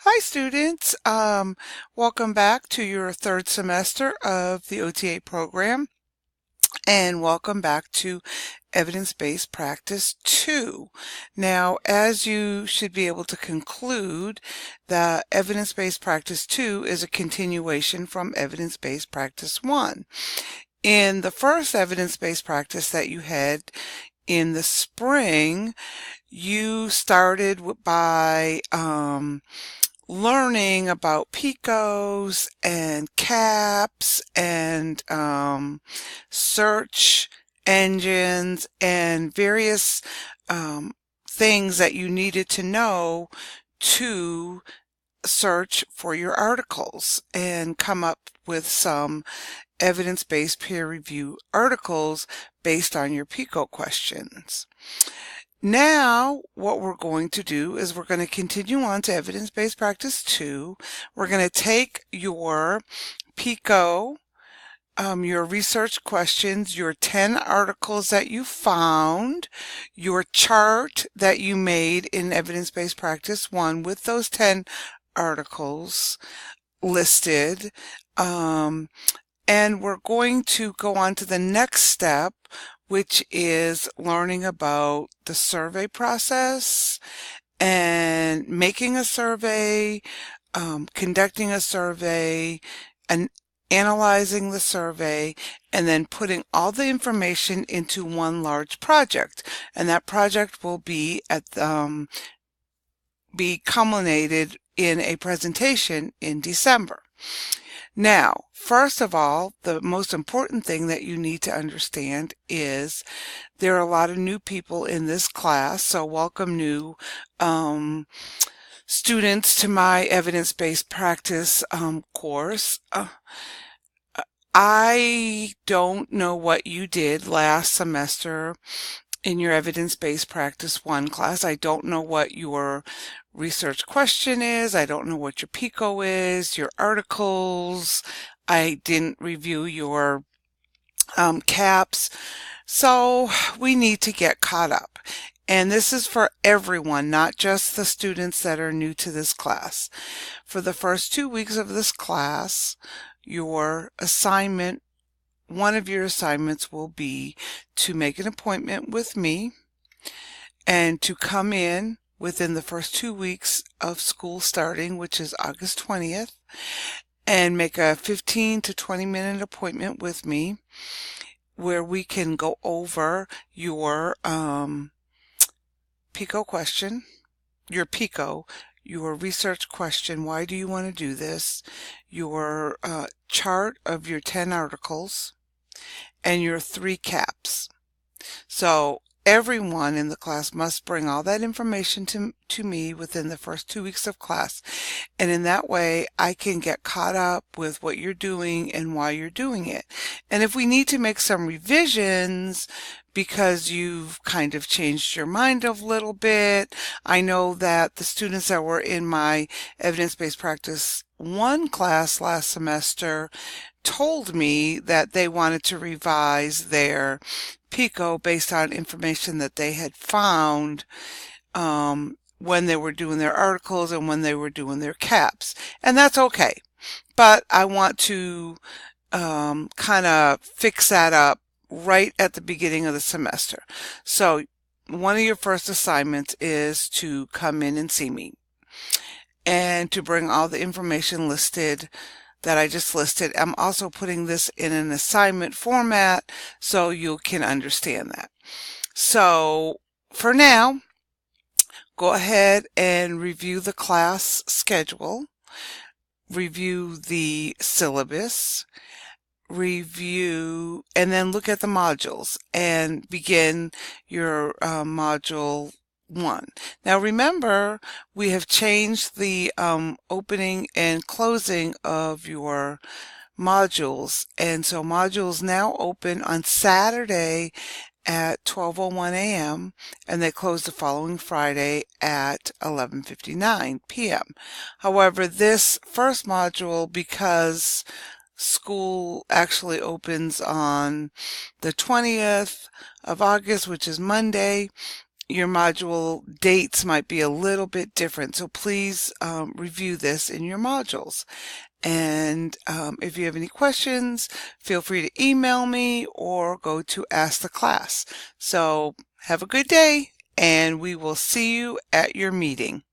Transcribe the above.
Hi students, welcome back to your third semester of the OTA program and welcome back to Evidence-Based Practice 2. Now, as you should be able to conclude, the Evidence-Based Practice 2 is a continuation from Evidence-Based Practice 1. In the first evidence-based practice that you had in the spring, you started by learning about picos and caps and search engines and various things that you needed to know to search for your articles and come up with some evidence-based peer review articles based on your PICO questions. Now, what we're going to do is we're going to continue on to Evidence-Based Practice 2. We're going to take your PICO, your research questions, your 10 articles that you found, your chart that you made in Evidence-Based Practice 1 with those 10 articles listed, and we're going to go on to the next step, which is learning about the survey process and making a survey, conducting a survey, and analyzing the survey, and then putting all the information into one large project. And that project will be culminated in a presentation in December. Now, first of all, the most important thing that you need to understand is there are a lot of new people in this class, so welcome new students to my evidence-based practice course. I don't know what you did last semester in your evidence-based practice 1 class. I don't know what your research question is. I don't know what your PICO is, your articles. I didn't review your caps. So we need to get caught up. And this is for everyone, not just the students that are new to this class. For the first 2 weeks of this class, your assignment, one of your assignments will be to make an appointment with me and to come in within the first 2 weeks of school starting, which is August 20th, and make a 15 to 20-minute appointment with me where we can go over your PICO question, your PICO, your research question, why do you want to do this, your chart of your 10 articles, and your 3 caps. So everyone in the class must bring all that information to me within the first 2 weeks of class. And in that way, I can get caught up with what you're doing and why you're doing it. And if we need to make some revisions because you've kind of changed your mind a little bit, I know that the students that were in my evidence-based practice 1 class last semester told me that they wanted to revise their PICO based on information that they had found when they were doing their articles and when they were doing their caps. And that's okay. But I want to kind of fix that up right at the beginning of the semester. So one of your first assignments is to come in and see me and to bring all the information listed that I just listed. I'm also putting this in an assignment format so you can understand that. So for now, go ahead and review the class schedule, review the syllabus, review, and then look at the modules and begin your module 1. Now remember, we have changed the opening and closing of your modules, and so modules now open on Saturday at 12:01 a.m. and they close the following Friday at 11:59 p.m. However, this first module, because school actually opens on the 20th of August, which is Monday, your module dates might be a little bit different. So please review this in your modules. And if you have any questions, feel free to email me or go to Ask the Class. So have a good day, and we will see you at your meeting.